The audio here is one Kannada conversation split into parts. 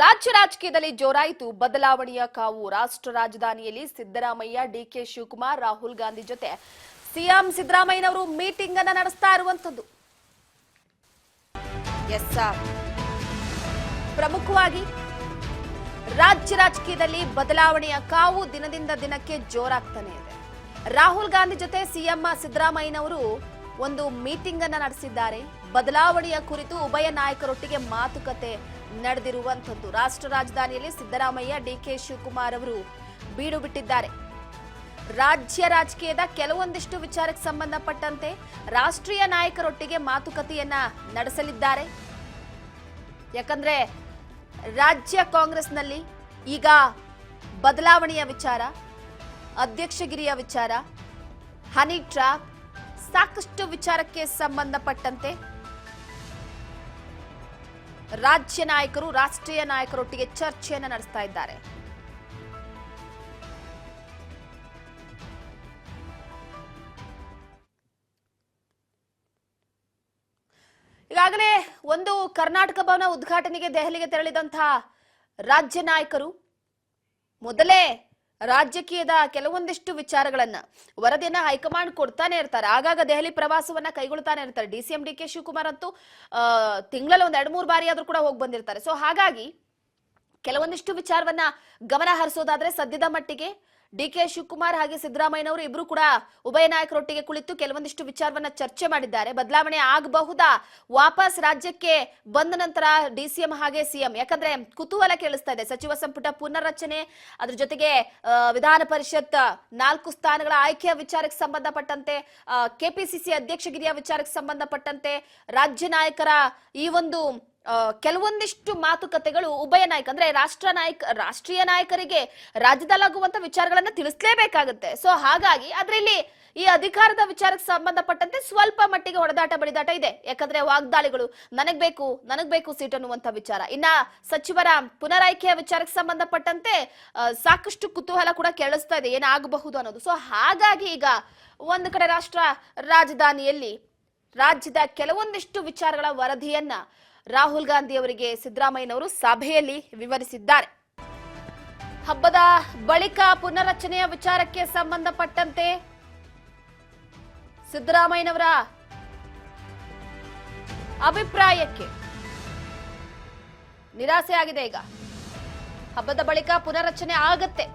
ರಾಜ್ಯ ರಾಜಕೀಯದಲ್ಲಿ ಜೋರಾಯಿತು ಬದಲಾವಣೆಯ ಕಾವು. ರಾಷ್ಟ್ರ ರಾಜಧಾನಿಯಲ್ಲಿ ಸಿದ್ದರಾಮಯ್ಯ, ಡಿಕೆ ಶಿವಕುಮಾರ್, ರಾಹುಲ್ ಗಾಂಧಿ ಜೊತೆ ಸಿಎಂ ಸಿದ್ದರಾಮಯ್ಯನವರು ಮೀಟಿಂಗ್ ಅನ್ನು ನಡೆಸ್ತಾ ಇರುವಂತದ್ದು. ಪ್ರಮುಖವಾಗಿ ರಾಜ್ಯ ರಾಜಕೀಯದಲ್ಲಿ ಬದಲಾವಣೆಯ ಕಾವು ದಿನದಿಂದ ದಿನಕ್ಕೆ ಜೋರಾಗ್ತಾನೆ ಇದೆ. ರಾಹುಲ್ ಗಾಂಧಿ ಜೊತೆ ಸಿಎಂ ಸಿದ್ದರಾಮಯ್ಯನವರು ಒಂದು ಮೀಟಿಂಗ್ ಅನ್ನು ನಡೆಸಿದ್ದಾರೆ. ಬದಲಾವಣೆಯ ಕುರಿತು ಉಭಯ ನಾಯಕರೊಟ್ಟಿಗೆ ಮಾತುಕತೆ ನಡೆದಿರುವಂತದ್ದು. ರಾಷ್ಟ್ರ ರಾಜಧಾನಿಯಲ್ಲಿ ಸಿದ್ದರಾಮಯ್ಯ, ಡಿಕೆ ಶಿವಕುಮಾರ್ ಅವರು ಬೀಡು ಬಿಟ್ಟಿದ್ದಾರೆ. ರಾಜ್ಯ ರಾಜಕೀಯದ ಕೆಲವೊಂದಿಷ್ಟು ವಿಚಾರಕ್ಕೆ ಸಂಬಂಧಪಟ್ಟಂತೆ ರಾಷ್ಟ್ರೀಯ ನಾಯಕರೊಟ್ಟಿಗೆ ಮಾತುಕತೆಯನ್ನ ನಡೆಸಲಿದ್ದಾರೆ. ಯಾಕಂದ್ರೆ ರಾಜ್ಯ ಕಾಂಗ್ರೆಸ್ನಲ್ಲಿ ಈಗ ಬದಲಾವಣೆಯ ವಿಚಾರ, ಅಧ್ಯಕ್ಷಗಿರಿಯ ವಿಚಾರ, ಹನಿ ಟ್ರ್ಯಾಪ್, ಸಾಕಷ್ಟು ವಿಚಾರಕ್ಕೆ ಸಂಬಂಧಪಟ್ಟಂತೆ ರಾಜ್ಯ ನಾಯಕರು ರಾಷ್ಟ್ರೀಯ ನಾಯಕರೊಟ್ಟಿಗೆ ಚರ್ಚೆಯನ್ನು ನಡೆಸ್ತಾ ಇದ್ದಾರೆ. ಈಗಾಗಲೇ ಒಂದು ಕರ್ನಾಟಕ ಭವನ ಉದ್ಘಾಟನೆಗೆ ದೆಹಲಿಗೆ ತೆರಳಿದಂತಹ ರಾಜ್ಯ ನಾಯಕರು ಮೊದಲೇ ರಾಜಕೀಯದ ಕೆಲವೊಂದಿಷ್ಟು ವಿಚಾರಗಳನ್ನ ವರದಿಯನ್ನ ಹೈಕಮಾಂಡ್ ಕೊಡ್ತಾನೆ ಇರ್ತಾರೆ. ಆಗಾಗ ದೆಹಲಿ ಪ್ರವಾಸವನ್ನ ಕೈಗೊಳ್ತಾನೆ ಇರ್ತಾರೆ. ಡಿಸಿಎಂ ಡಿಕೆ ಶಿವಕುಮಾರ್ ಅಂತೂ ತಿಂಗಳಲ್ಲಿ ಒಂದ್ 2-3 ಬಾರಿ ಆದ್ರೂ ಕೂಡ ಹೋಗಿ ಬಂದಿರ್ತಾರೆ. ಸೊ ಹಾಗಾಗಿ ಕೆಲವೊಂದಿಷ್ಟು ವಿಚಾರವನ್ನ ಗಮನ ಹರಿಸೋದಾದ್ರೆ ಸದ್ಯದ ಮಟ್ಟಿಗೆ ಡಿಕೆ ಶಿವಕುಮಾರ್ ಹಾಗೆ ಸಿದ್ದರಾಮಯ್ಯನವರು ಇಬ್ರು ಕೂಡ ಉಭಯ ನಾಯಕರೊಟ್ಟಿಗೆ ಕುಳಿತು ಕೆಲವೊಂದಿಷ್ಟು ವಿಚಾರವನ್ನ ಚರ್ಚೆ ಮಾಡಿದ್ದಾರೆ. ಬದಲಾವಣೆ ಆಗಬಹುದಾ, ವಾಪಸ್ ರಾಜ್ಯಕ್ಕೆ ಬಂದ ನಂತರ ಡಿಸಿಎಂ ಹಾಗೆ ಸಿಎಂ, ಯಾಕಂದ್ರೆ ಕುತೂಹಲ ಕೇಳಿಸ್ತಾ ಇದೆ. ಸಚಿವ ಸಂಪುಟ ಪುನರ್ರಚನೆ, ಅದ್ರ ಜೊತೆಗೆ ವಿಧಾನ ಪರಿಷತ್ 4 ಸ್ಥಾನಗಳ ಆಯ್ಕೆಯ ವಿಚಾರಕ್ಕೆ ಸಂಬಂಧಪಟ್ಟಂತೆ, ಕೆಪಿಸಿಸಿ ಅಧ್ಯಕ್ಷಗಿರಿಯ ವಿಚಾರಕ್ಕೆ ಸಂಬಂಧಪಟ್ಟಂತೆ ರಾಜ್ಯ ನಾಯಕರ ಈ ಒಂದು ಕೆಲವೊಂದಿಷ್ಟು ಮಾತುಕತೆಗಳು ಉಭಯ ನಾಯಕ ಅಂದ್ರೆ ರಾಷ್ಟ್ರೀಯ ನಾಯಕರಿಗೆ ರಾಜ್ಯದಲ್ಲಾಗುವಂತ ವಿಚಾರಗಳನ್ನ ತಿಳಿಸಲೇಬೇಕಾಗುತ್ತೆ. ಸೊ ಹಾಗಾಗಿ ಅದರಲ್ಲಿ ಈ ಅಧಿಕಾರದ ವಿಚಾರಕ್ಕೆ ಸಂಬಂಧಪಟ್ಟಂತೆ ಸ್ವಲ್ಪ ಮಟ್ಟಿಗೆ ಹೊಡೆದಾಟ ಬಡಿದಾಟ ಇದೆ. ಯಾಕಂದ್ರೆ ವಾಗ್ದಾಳಿಗಳು, ನನಗ್ ಬೇಕು ಸೀಟ್ ಅನ್ನುವಂತ ವಿಚಾರ. ಇನ್ನ ಸಚಿವರ ಪುನರಾಯ್ಕೆಯ ವಿಚಾರಕ್ಕೆ ಸಂಬಂಧಪಟ್ಟಂತೆ ಸಾಕಷ್ಟು ಕುತೂಹಲ ಕೂಡ ಕೇಳಿಸ್ತಾ ಇದೆ, ಏನಾಗಬಹುದು ಅನ್ನೋದು. ಸೊ ಹಾಗಾಗಿ ಈಗ ಒಂದು ಕಡೆ ರಾಷ್ಟ್ರ ರಾಜಧಾನಿಯಲ್ಲಿ ರಾಜ್ಯದ ಕೆಲವೊಂದಿಷ್ಟು ವಿಚಾರಗಳ ವರದಿಯನ್ನ ರಾಹುಲ್ ಗಾಂಧಿ ಅವರಿಗೆ ಸಿದ್ದರಾಮಯ್ಯನವರು ಸಭೆಯಲ್ಲಿ ವಿವರಿಸಿದ್ದಾರೆ. ಹಬ್ಬದ ಬಳಿಕ ಪುನರ್ರಚನೆಯ ವಿಚಾರಕ್ಕೆ ಸಂಬಂಧಪಟ್ಟಂತೆ ಸಿದ್ದರಾಮಯ್ಯನವರ ಅಭಿಪ್ರಾಯಕ್ಕೆ ನಿರಾಸೆಯಾಗಿದೆ. ಈಗ ಹಬ್ಬದ ಬಳಿಕ ಪುನರ್ರಚನೆ ಆಗತ್ತೆ,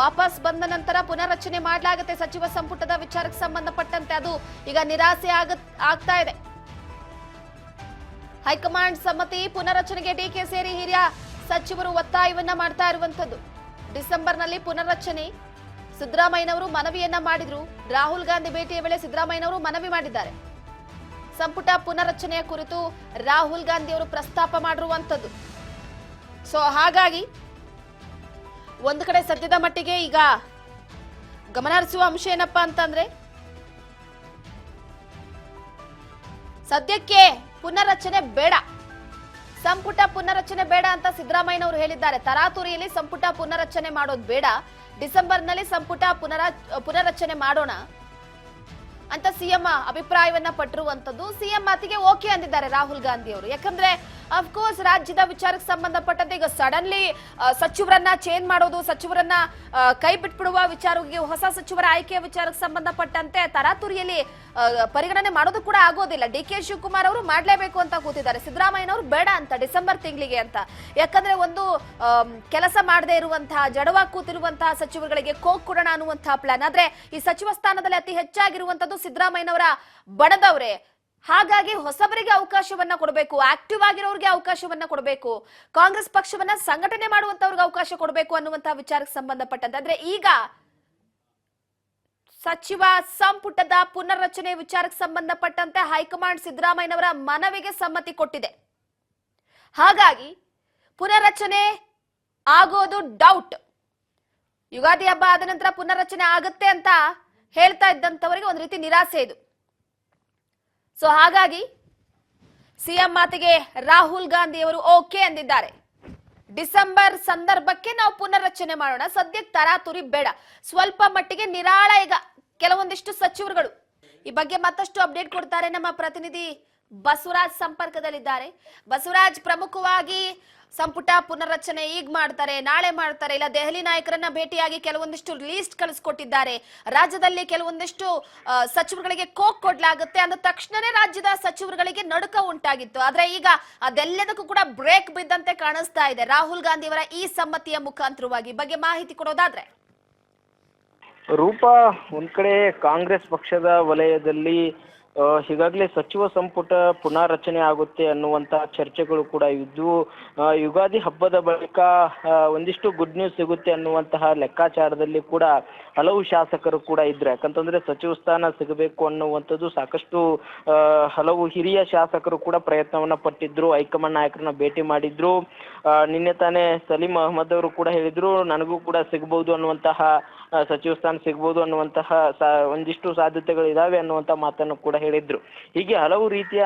ವಾಪಸ್ ಬಂದ ನಂತರ ಪುನರ್ರಚನೆ ಮಾಡಲಾಗುತ್ತೆ ಸಚಿವ ಸಂಪುಟದ ವಿಚಾರಕ್ಕೆ ಸಂಬಂಧಪಟ್ಟಂತೆ, ಅದು ಈಗ ನಿರಾಸೆ ಆಗ್ತಾ ಇದೆ. ಹೈಕಮಾಂಡ್ ಸಮ್ಮತಿ, ಪುನರ್ರಚನೆಗೆ ಡಿಕೆ ಸೇರಿ ಹಿರಿಯ ಸಚಿವರು ಒತ್ತಾಯವನ್ನ ಮಾಡ್ತಾ ಇರುವಂತದ್ದು. ಡಿಸೆಂಬರ್ನಲ್ಲಿ ಪುನರ್ರಚನೆ ಸಿದ್ದರಾಮಯ್ಯನವರು ಮನವಿಯನ್ನ ಮಾಡಿದ್ರು. ರಾಹುಲ್ ಗಾಂಧಿ ಭೇಟಿಯ ವೇಳೆ ಸಿದ್ದರಾಮಯ್ಯನವರು ಮನವಿ ಮಾಡಿದ್ದಾರೆ. ಸಂಪುಟ ಪುನರ್ರಚನೆಯ ಕುರಿತು ರಾಹುಲ್ ಗಾಂಧಿ ಅವರು ಪ್ರಸ್ತಾಪ ಮಾಡಿರುವಂತದ್ದು. ಸೊ ಹಾಗಾಗಿ ಒಂದು ಕಡೆ ಸದ್ಯದ ಮಟ್ಟಿಗೆ ಈಗ ಗಮನಹರಿಸುವ ಅಂಶ ಏನಪ್ಪಾ ಅಂತಂದ್ರೆ, ಸದ್ಯಕ್ಕೆ ಪುನರ್ರಚನೆ ಬೇಡ, ಸಂಪುಟ ಪುನರ್ರಚನೆ ಬೇಡ ಅಂತ ಸಿದ್ದರಾಮಯ್ಯನವರು ಹೇಳಿದ್ದಾರೆ. ತರಾತುರಿಯಲ್ಲಿ ಸಂಪುಟ ಪುನರ್ರಚನೆ ಮಾಡೋದು ಬೇಡ, ಡಿಸೆಂಬರ್ನಲ್ಲಿ ಸಂಪುಟ ಪುನರ್ರಚನೆ ಮಾಡೋಣ ಅಂತ ಸಿಎಂ ಅಭಿಪ್ರಾಯವನ್ನ ಪಟ್ಟಿರುವಂತದ್ದು. ಸಿಎಂ ಮಾತಿಗೆ ಓಕೆ ಅಂದಿದ್ದಾರೆ ರಾಹುಲ್ ಗಾಂಧಿ ಅವರು. ಯಾಕಂದ್ರೆ ಅಫ್ಕೋರ್ಸ್ ರಾಜ್ಯದ ವಿಚಾರಕ್ಕೆ ಸಂಬಂಧಪಟ್ಟಂತೆ ಈಗ ಸಡನ್ಲಿ ಸಚಿವರನ್ನ ಚೇಂಜ್ ಮಾಡೋದು, ಸಚಿವರನ್ನ ಕೈ ಬಿಟ್ಬಿಡುವ ವಿಚಾರಕ್ಕೆ, ಹೊಸ ಸಚಿವರ ಆಯ್ಕೆಯ ವಿಚಾರಕ್ಕೆ ಸಂಬಂಧಪಟ್ಟಂತೆ ತರಾತುರಿಯಲ್ಲಿ ಪರಿಗಣನೆ ಮಾಡೋದು ಕೂಡ ಆಗೋದಿಲ್ಲ. ಡಿಕೆ ಶಿವಕುಮಾರ್ ಅವರು ಮಾಡ್ಲೇಬೇಕು ಅಂತ ಕೂತಿದ್ದಾರೆ, ಸಿದ್ದರಾಮಯ್ಯನವರು ಬೇಡ ಅಂತ ಡಿಸೆಂಬರ್ ತಿಂಗಳಿಗೆ ಅಂತ. ಯಾಕಂದ್ರೆ ಒಂದು ಕೆಲಸ ಮಾಡದೇ ಇರುವಂತಹ, ಜಡವಾಗಿ ಕೂತಿರುವಂತಹ ಸಚಿವರುಗಳಿಗೆ ಕೋಕ್ ಕೊಡೋಣ ಅನ್ನುವಂತಹ ಪ್ಲಾನ್. ಆದ್ರೆ ಈ ಸಚಿವ ಸ್ಥಾನದಲ್ಲಿ ಅತಿ ಹೆಚ್ಚಾಗಿರುವಂತದ್ದು ಸಿದ್ದರಾಮಯ್ಯನವರ ಬಣದವರೇ. ಹಾಗಾಗಿ ಹೊಸಬರಿಗೆ ಅವಕಾಶವನ್ನ ಕೊಡಬೇಕು, ಆಕ್ಟಿವ್ ಆಗಿರೋರಿಗೆ ಅವಕಾಶವನ್ನ ಕೊಡಬೇಕು, ಕಾಂಗ್ರೆಸ್ ಪಕ್ಷವನ್ನ ಸಂಘಟನೆ ಮಾಡುವಂತವ್ರಿಗೆ ಅವಕಾಶ ಕೊಡಬೇಕು ಅನ್ನುವಂತಹ ವಿಚಾರಕ್ಕೆ ಸಂಬಂಧಪಟ್ಟಂತೆ. ಆದ್ರೆ ಈಗ ಸಚಿವ ಸಂಪುಟದ ಪುನರ್ರಚನೆ ವಿಚಾರಕ್ಕೆ ಸಂಬಂಧಪಟ್ಟಂತೆ ಹೈಕಮಾಂಡ್ ಸಿದ್ದರಾಮಯ್ಯನವರ ಮನವಿಗೆ ಸಮ್ಮತಿ ಕೊಟ್ಟಿದೆ. ಹಾಗಾಗಿ ಪುನರ್ರಚನೆ ಆಗೋದು ಡೌಟ್. ಯುಗಾದಿ ಹಬ್ಬ ಆದ ನಂತರ ಪುನರ್ರಚನೆ ಆಗುತ್ತೆ ಅಂತ ಹೇಳ್ತಾ ಇದ್ದಂತವರಿಗೆ ಒಂದು ರೀತಿ ನಿರಾಸೆ ಇದು. ಸೊ ಹಾಗಾಗಿ ಸಿಎಂ ಮಾತಿಗೆ ರಾಹುಲ್ ಗಾಂಧಿ ಅವರು ಓಕೆ ಅಂದಿದ್ದಾರೆ. ಡಿಸೆಂಬರ್ ಸಂದರ್ಭಕ್ಕೆ ನಾವು ಪುನರ್ರಚನೆ ಮಾಡೋಣ, ಸದ್ಯಕ್ಕೆ ತರಾತುರಿ ಬೇಡ. ಸ್ವಲ್ಪ ಮಟ್ಟಿಗೆ ನಿರಾಳ ಈಗ ಕೆಲವೊಂದಿಷ್ಟು ಸಚಿವರುಗಳು. ಈ ಬಗ್ಗೆ ಮತ್ತಷ್ಟು ಅಪ್ಡೇಟ್ ಕೊಡ್ತಾರೆ ನಮ್ಮ ಪ್ರತಿನಿಧಿ ಬಸವರಾಜ್ ಸಂಪರ್ಕದಲ್ಲಿದ್ದಾರೆ. ಬಸವರಾಜ್, ಪ್ರಮುಖವಾಗಿ ಸಂಪುಟ ಪುನರ್ರಚನೆ ಈಗ ಮಾಡ್ತಾರೆ, ನಾಳೆ ಮಾಡ್ತಾರೆ, ಇಲ್ಲ ದೆಹಲಿ ನಾಯಕರನ್ನ ಭೇಟಿಯಾಗಿ ಕೆಲವೊಂದಿಷ್ಟು ಲೀಸ್ಟ್ ಕಳಿಸ್ಕೊಟ್ಟಿದ್ದಾರೆ. ರಾಜ್ಯದಲ್ಲಿ ಕೆಲವೊಂದಿಷ್ಟು ಸಚಿವರುಗಳಿಗೆ ಕೋಕ್ ಕೊಡ್ಲಾಗುತ್ತೆ ಅಂದ ತಕ್ಷಣನೇ ರಾಜ್ಯದ ಸಚಿವರುಗಳಿಗೆ ನಡುಕ ಉಂಟಾಗಿತ್ತು. ಆದ್ರೆ ಈಗ ಅದೆಲ್ಲದಕ್ಕೂ ಕೂಡ ಬ್ರೇಕ್ ಬಿದ್ದಂತೆ ಕಾಣಿಸ್ತಾ ಇದೆ. ರಾಹುಲ್ ಗಾಂಧಿ ಅವರ ಈ ಸಮ್ಮತಿಯ ಮುಖಾಂತರವಾಗಿ ಬಗ್ಗೆ ಮಾಹಿತಿ ಕೊಡೋದಾದ್ರೆ ರೂಪ, ಒಂದ್ ಕಡೆ ಕಾಂಗ್ರೆಸ್ ಪಕ್ಷದ ವಲಯದಲ್ಲಿ ಈಗಾಗಲೇ ಸಚಿವ ಸಂಪುಟ ಪುನಾರಚನೆ ಆಗುತ್ತೆ ಅನ್ನುವಂತ ಚರ್ಚೆಗಳು ಕೂಡ ಇದ್ದು, ಯುಗಾದಿ ಹಬ್ಬದ ಬಳಿಕ ಒಂದಿಷ್ಟು ಗುಡ್ ನ್ಯೂಸ್ ಸಿಗುತ್ತೆ ಅನ್ನುವಂತಹ ಲೆಕ್ಕಾಚಾರದಲ್ಲಿ ಕೂಡ ಹಲವು ಶಾಸಕರು ಕೂಡ ಇದ್ರು. ಯಾಕಂತಂದ್ರೆ ಸಚಿವ ಸ್ಥಾನ ಸಿಗಬೇಕು ಅನ್ನುವಂಥದ್ದು ಸಾಕಷ್ಟು ಹಲವು ಹಿರಿಯ ಶಾಸಕರು ಕೂಡ ಪ್ರಯತ್ನವನ್ನ ಪಟ್ಟಿದ್ರು, ಹೈಕಮಾಂಡ್ ನಾಯಕರನ್ನ ಭೇಟಿ ಮಾಡಿದ್ರು. ನಿನ್ನೆ ತಾನೇ ಸಲೀಂ ಅಹಮದ್ ಅವರು ಕೂಡ ಹೇಳಿದ್ರು ನನಗೂ ಕೂಡ ಸಿಗಬಹುದು ಅನ್ನುವಂತಹ, ಸಚಿವ ಸ್ಥಾನ ಸಿಗಬಹುದು ಅನ್ನುವಂತಹ ಒಂದಿಷ್ಟು ಸಾಧ್ಯತೆಗಳು ಇದಾವೆ ಅನ್ನುವಂತ ಮಾತನ್ನು ಕೂಡ ಹೇಳಿದ್ರು. ಹೀಗೆ ಹಲವು ರೀತಿಯ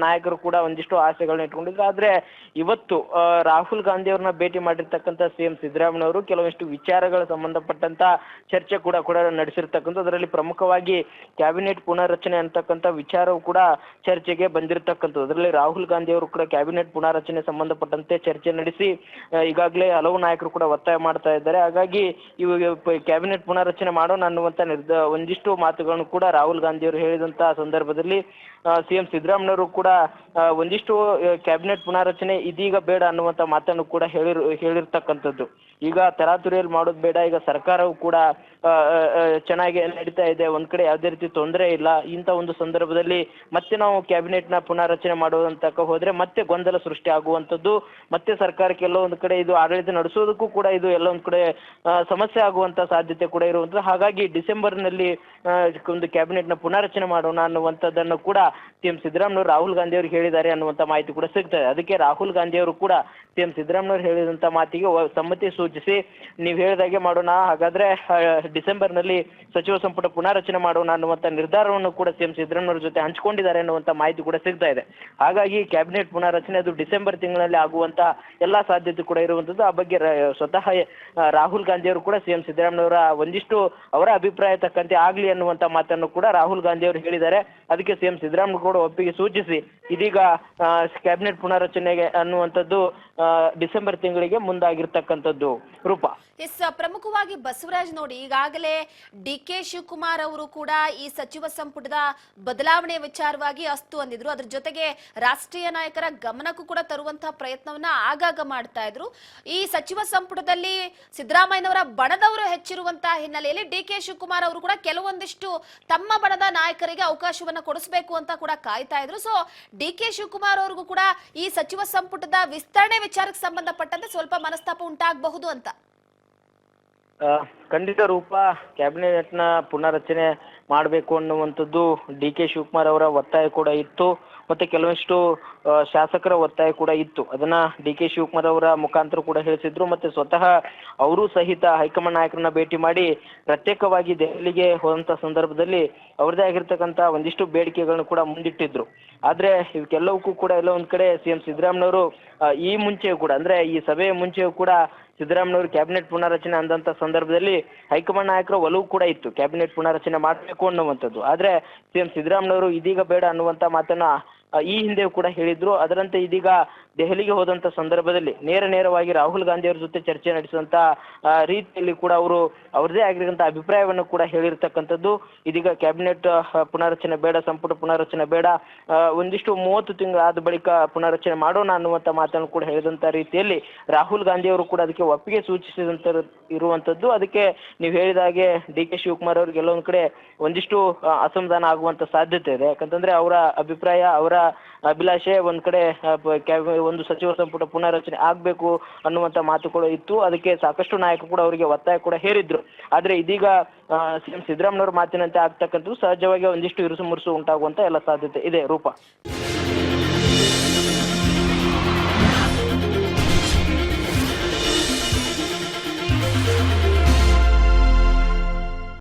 ನಾಯಕರು ಕೂಡ ಒಂದಿಷ್ಟು ಆಸೆಗಳನ್ನ ಇಟ್ಕೊಂಡಿದ್ರು. ಆದ್ರೆ ಇವತ್ತು ರಾಹುಲ್ ಗಾಂಧಿ ಅವ್ರನ್ನ ಭೇಟಿ ಮಾಡಿರ್ತಕ್ಕಂಥ ಸಿಎಂ ಸಿದ್ದರಾಮಯ್ಯನವರು ಕೆಲವೊಂದಿಷ್ಟು ವಿಚಾರಗಳ ಸಂಬಂಧಪಟ್ಟಂತ ಚರ್ಚೆ ಕೂಡ ನಡೆಸಿರ್ತಕ್ಕಂಥ, ಅದರಲ್ಲಿ ಪ್ರಮುಖವಾಗಿ ಕ್ಯಾಬಿನೆಟ್ ಪುನರ್ರಚನೆ ಅಂತಕ್ಕಂಥ ವಿಚಾರವು ಕೂಡ ಚರ್ಚೆಗೆ ಬಂದಿರತಕ್ಕಂಥದ್ದು. ಅದರಲ್ಲಿ ರಾಹುಲ್ ಗಾಂಧಿ ಅವರು ಕೂಡ ಕ್ಯಾಬಿನೆಟ್ ಪುನರ್ರಚನೆ ಸಂಬಂಧಪಟ್ಟಂತೆ ಚರ್ಚೆ ನಡೆಸಿ ಈಗಾಗಲೇ ಹಲವು ನಾಯಕರು ಕೂಡ ಒತ್ತಾಯ ಮಾಡ್ತಾ ಇದ್ದಾರೆ. ಹಾಗಾಗಿ ಇವಾಗ ಕ್ಯಾಬಿನೆಟ್ ಪುನರ್ರಚನೆ ಮಾಡೋಣ ಅನ್ನುವಂತ ಒಂದಿಷ್ಟು ಮಾತುಗಳನ್ನು ಕೂಡ ರಾಹುಲ್ ಗಾಂಧಿ ಅವರು ಹೇಳಿದಂತ ಸಂದರ್ಭದಲ್ಲಿ ಸಿಎಂ ಸಿದ್ದರಾಮಯ್ಯವರು ಕೂಡ ಒಂದಿಷ್ಟು ಕ್ಯಾಬಿನೆಟ್ ಪುನರ್ರಚನೆ ಇದೀಗ ಬೇಡ ಅನ್ನುವಂತ ಮಾತನ್ನು ಕೂಡ ಹೇಳಿರ್ತಕ್ಕಂಥದ್ದು. ಈಗ ತರಾತುರಿಯಲ್ಲಿ ಮಾಡೋದು ಬೇಡ, ಈಗ ಸರ್ಕಾರವು ಕೂಡ ಚೆನ್ನಾಗಿ ನಡೀತಾ ಇದೆ, ಒಂದ್ ಕಡೆ ಯಾವುದೇ ರೀತಿ ತೊಂದರೆ ಇಲ್ಲ. ಇಂಥ ಒಂದು ಸಂದರ್ಭದಲ್ಲಿ ಮತ್ತೆ ನಾವು ಕ್ಯಾಬಿನೆಟ್ ನ ಪುನರ್ರಚನೆ ಮಾಡೋದಂತಕ ಹೋದ್ರೆ ಮತ್ತೆ ಗೊಂದಲ ಸೃಷ್ಟಿ ಆಗುವಂಥದ್ದು, ಮತ್ತೆ ಸರ್ಕಾರಕ್ಕೆ ಎಲ್ಲೋ ಒಂದು ಕಡೆ ಇದು ಆಡಳಿತ ನಡೆಸೋದಕ್ಕೂ ಕೂಡ ಇದು ಎಲ್ಲ ಒಂದ್ ಕಡೆ ಸಮಸ್ಯೆ ಆಗುವಂತ ಸಾಧ್ಯತೆ ಕೂಡ ಇರುವಂಥದ್ದು. ಹಾಗಾಗಿ ಡಿಸೆಂಬರ್ನಲ್ಲಿ ಒಂದು ಕ್ಯಾಬಿನೆಟ್ ನ ಪುನರ್ರಚನೆ ಮಾಡೋಣ ಅನ್ನುವಂಥದ್ದನ್ನು ಕೂಡ ಸಿಎಂ ಸಿದ್ದರಾಮಯ್ಯವರು ರಾಹುಲ್ ಗಾಂಧಿ ಅವರಿಗೆ ಹೇಳಿದ್ದಾರೆ ಅನ್ನುವಂಥ ಮಾಹಿತಿ ಕೂಡ ಸಿಗ್ತದೆ. ಅದಕ್ಕೆ ರಾಹುಲ್ ಗಾಂಧಿ ಅವರು ಕೂಡ ಸಿಎಂ ಸಿದ್ದರಾಮಯ್ಯವರು ಹೇಳಿದಂತ ಮಾತಿಗೆ ಸಮ್ಮತಿ ಸೂಚಿಸಿ ನೀವು ಹೇಳಿದಾಗೆ ಮಾಡೋಣ, ಹಾಗಾದ್ರೆ ಡಿಸೆಂಬರ್ನಲ್ಲಿ ಸಚಿವ ಸಂಪುಟ ಪುನರ್ರಚನೆ ಮಾಡೋಣ ಅನ್ನುವಂಥ ನಿರ್ಧಾರವನ್ನು ಕೂಡ ಸಿಎಂ ಸಿದ್ದರಾಮಯ್ಯವ್ರ ಜೊತೆ ಹಂಚಿಕೊಂಡಿದ್ದಾರೆ ಅನ್ನುವಂಥ ಮಾಹಿತಿ ಕೂಡ ಸಿಗ್ತಾ ಇದೆ. ಹಾಗಾಗಿ ಕ್ಯಾಬಿನೆಟ್ ಪುನರ್ರಚನೆ ಅದು ಡಿಸೆಂಬರ್ ತಿಂಗಳಲ್ಲಿ ಆಗುವಂತ ಎಲ್ಲಾ ಸಾಧ್ಯತೆ ಕೂಡ ಇರುವಂತದ್ದು. ಆ ಬಗ್ಗೆ ಸ್ವತಃ ರಾಹುಲ್ ಗಾಂಧಿ ಅವರು ಕೂಡ ಸಿಎಂ ಸಿದ್ದರಾಮಯ್ಯವರ ಒಂದಿಷ್ಟು ಅವರ ಅಭಿಪ್ರಾಯ ತಕ್ಕಂತೆ ಆಗ್ಲಿ ಅನ್ನುವಂತ ಮಾತನ್ನು ಕೂಡ ರಾಹುಲ್ ಗಾಂಧಿ ಅವರು ಹೇಳಿದ್ದಾರೆ. ಅದಕ್ಕೆ ಸಿಎಂ ಸಿದ್ದರಾಮಯ್ಯ ಕೂಡ ಒಪ್ಪಿಗೆ ಸೂಚಿಸಿ ಇದೀಗ ಕ್ಯಾಬಿನೆಟ್ ಪುನರ್ರಚನೆಗೆ ಅನ್ನುವಂಥದ್ದು ಡಿಸೆಂಬರ್ ತಿಂಗಳಿಗೆ ಮುಂದಾಗಿರ್ತಕ್ಕಂಥದ್ದು. ರೂಪಾ, ಎಸ್, ಪ್ರಮುಖವಾಗಿ ಬಸವರಾಜ್ ನೋಡಿ, ಈಗಾಗಲೇ ಡಿ.ಕೆ. ಶಿವಕುಮಾರ್ ಅವರು ಕೂಡ ಈ ಸಚಿವ ಸಂಪುಟದ ಬದಲಾವಣೆ ವಿಚಾರವಾಗಿ ಅಸ್ತು ಅಂದಿದ್ರು. ಅದ್ರ ಜೊತೆಗೆ ರಾಷ್ಟ್ರೀಯ ನಾಯಕರ ಗಮನಕ್ಕೂ ಕೂಡ ತರುವಂತಹ ಪ್ರಯತ್ನವನ್ನ ಆಗಾಗ ಮಾಡ್ತಾ ಇದ್ರು. ಈ ಸಚಿವ ಸಂಪುಟದಲ್ಲಿ ಸಿದ್ದರಾಮಯ್ಯನವರ ಬಣದವರು ಹೆಚ್ಚಿರುವಂತಹ ಹಿನ್ನೆಲೆಯಲ್ಲಿ ಡಿ.ಕೆ. ಶಿವಕುಮಾರ್ ಅವರು ಕೂಡ ಕೆಲವೊಂದಿಷ್ಟು ತಮ್ಮ ಬಣದ ನಾಯಕರಿಗೆ ಅವಕಾಶವನ್ನ ಕೊಡಿಸಬೇಕು ಅಂತ ಕೂಡ ಕಾಯ್ತಾ ಇದ್ರು. ಸೊ ಡಿ.ಕೆ. ಶಿವಕುಮಾರ್ ಅವ್ರಿಗೂ ಕೂಡ ಈ ಸಚಿವ ಸಂಪುಟದ ವಿಸ್ತರಣೆ ವಿಚಾರಕ್ಕೆ ಸಂಬಂಧಪಟ್ಟಂತೆ ಸ್ವಲ್ಪ ಮನಸ್ತಾಪ ಉಂಟಾಗಬಹುದು ಅಂತ. ಖಂಡಿತ ರೂಪ, ಕ್ಯಾಬಿನೆಟ್ ನ ಪುನರ್ರಚನೆ ಮಾಡಬೇಕು ಅನ್ನುವಂಥದ್ದು ಡಿ.ಕೆ. ಶಿವಕುಮಾರ್ ಅವರ ಒತ್ತಾಯ ಕೂಡ ಇತ್ತು, ಮತ್ತೆ ಕೆಲವಷ್ಟು ಶಾಸಕರ ಒತ್ತಾಯ ಕೂಡ ಇತ್ತು. ಅದನ್ನ ಡಿ.ಕೆ. ಶಿವಕುಮಾರ್ ಅವರ ಮುಖಾಂತರ ಕೂಡ ಹೇಳಿಸಿದ್ರು. ಮತ್ತೆ ಸ್ವತಃ ಅವರು ಸಹಿತ ಹೈಕಮಾಂಡ್ ನಾಯಕರನ್ನ ಭೇಟಿ ಮಾಡಿ ಪ್ರತ್ಯೇಕವಾಗಿ ದೆಹಲಿಗೆ ಹೋದಂತ ಸಂದರ್ಭದಲ್ಲಿ ಅವ್ರದೇ ಆಗಿರ್ತಕ್ಕಂಥ ಒಂದಿಷ್ಟು ಬೇಡಿಕೆಗಳನ್ನು ಕೂಡ ಮುಂದಿಟ್ಟಿದ್ರು. ಆದ್ರೆ ಇವಕ್ಕೆಲ್ಲವಕ್ಕೂ ಕೂಡ ಎಲ್ಲ ಒಂದ್ ಕಡೆ ಸಿಎಂ ಸಿದ್ದರಾಮಯ್ಯವರು ಈ ಮುಂಚೆಯೂ ಕೂಡ, ಅಂದ್ರೆ ಈ ಸಭೆಯ ಮುಂಚೆಯೂ ಕೂಡ ಸಿದ್ದರಾಮಯ್ಯವರು ಕ್ಯಾಬಿನೆಟ್ ಪುನರ್ರಚನೆ ಅಂದಂತ ಸಂದರ್ಭದಲ್ಲಿ ಹೈಕಮಾಂಡ್ ನಾಯಕರ ಒಲವು ಕೂಡ ಇತ್ತು, ಕ್ಯಾಬಿನೆಟ್ ಪುನರ್ರಚನೆ ಮಾಡಬೇಕು ಅನ್ನುವಂಥದ್ದು. ಆದ್ರೆ ಸಿಎಂ ಸಿದ್ದರಾಮಯ್ಯವರು ಇದೀಗ ಬೇಡ ಅನ್ನುವಂತ ಮಾತನ್ನ ಈ ಹಿಂದೆ ಕೂಡ ಹೇಳಿದ್ರು. ಅದರಂತೆ ಇದೀಗ ದೆಹಲಿಗೆ ಹೋದಂತ ಸಂದರ್ಭದಲ್ಲಿ ನೇರವಾಗಿ ರಾಹುಲ್ ಗಾಂಧಿ ಅವರ ಜೊತೆ ಚರ್ಚೆ ನಡೆಸಿದಂತ ರೀತಿಯಲ್ಲಿ ಕೂಡ ಅವರು ಅವ್ರದೇ ಆಗಿರುವಂತ ಅಭಿಪ್ರಾಯವನ್ನು ಕೂಡ ಹೇಳಿರ್ತಕ್ಕಂಥದ್ದು. ಇದೀಗ ಕ್ಯಾಬಿನೆಟ್ ಪುನರ್ರಚನೆ ಬೇಡ, ಸಂಪುಟ ಪುನರ್ರಚನೆ ಬೇಡ, ಒಂದಿಷ್ಟು 30 ತಿಂಗಳಾದ ಬಳಿಕ ಪುನರ್ರಚನೆ ಮಾಡೋಣ ಅನ್ನುವಂತ ಮಾತನ್ನು ಕೂಡ ಹೇಳಿದಂತ ರೀತಿಯಲ್ಲಿ ರಾಹುಲ್ ಗಾಂಧಿ ಅವರು ಕೂಡ ಅದಕ್ಕೆ ಒಪ್ಪಿಗೆ ಸೂಚಿಸಿದಂತ ಇರುವಂತದ್ದು. ಅದಕ್ಕೆ ನೀವು ಹೇಳಿದ ಹಾಗೆ ಡಿ.ಕೆ. ಶಿವಕುಮಾರ್ ಅವ್ರಿಗೆ ಎಲ್ಲೊಂದ್ ಕಡೆ ಒಂದಿಷ್ಟು ಅಸಮಾಧಾನ ಆಗುವಂತ ಸಾಧ್ಯತೆ ಇದೆ. ಯಾಕಂತಂದ್ರೆ ಅವರ ಅಭಿಪ್ರಾಯ, ಅವರ ಅಭಿಲಾಷೆ ಒಂದ್ ಕಡೆ ಒಂದು ಸಚಿವ ಸಂಪುಟ ಪುನರ್ರಚನೆ ಆಗ್ಬೇಕು ಅನ್ನುವಂತ ಮಾತುಗಳು ಇತ್ತು. ಅದಕ್ಕೆ ಸಾಕಷ್ಟು ನಾಯಕರು ಕೂಡ ಅವರಿಗೆ ಒತ್ತಾಯ ಕೂಡ ಹೇರಿದ್ರು. ಆದ್ರೆ ಇದೀಗ ಸಿಎಂ ಸಿದ್ದರಾಮಯ್ಯವ್ರ ಮಾತಿನಂತೆ ಆಗ್ತಕ್ಕಂಥದ್ದು ಸಹಜವಾಗಿ ಒಂದಿಷ್ಟು ಇರುಸು ಮುರುಸು ಉಂಟಾಗುವಂತ ಎಲ್ಲ ಸಾಧ್ಯತೆ ಇದೆ. ರೂಪ.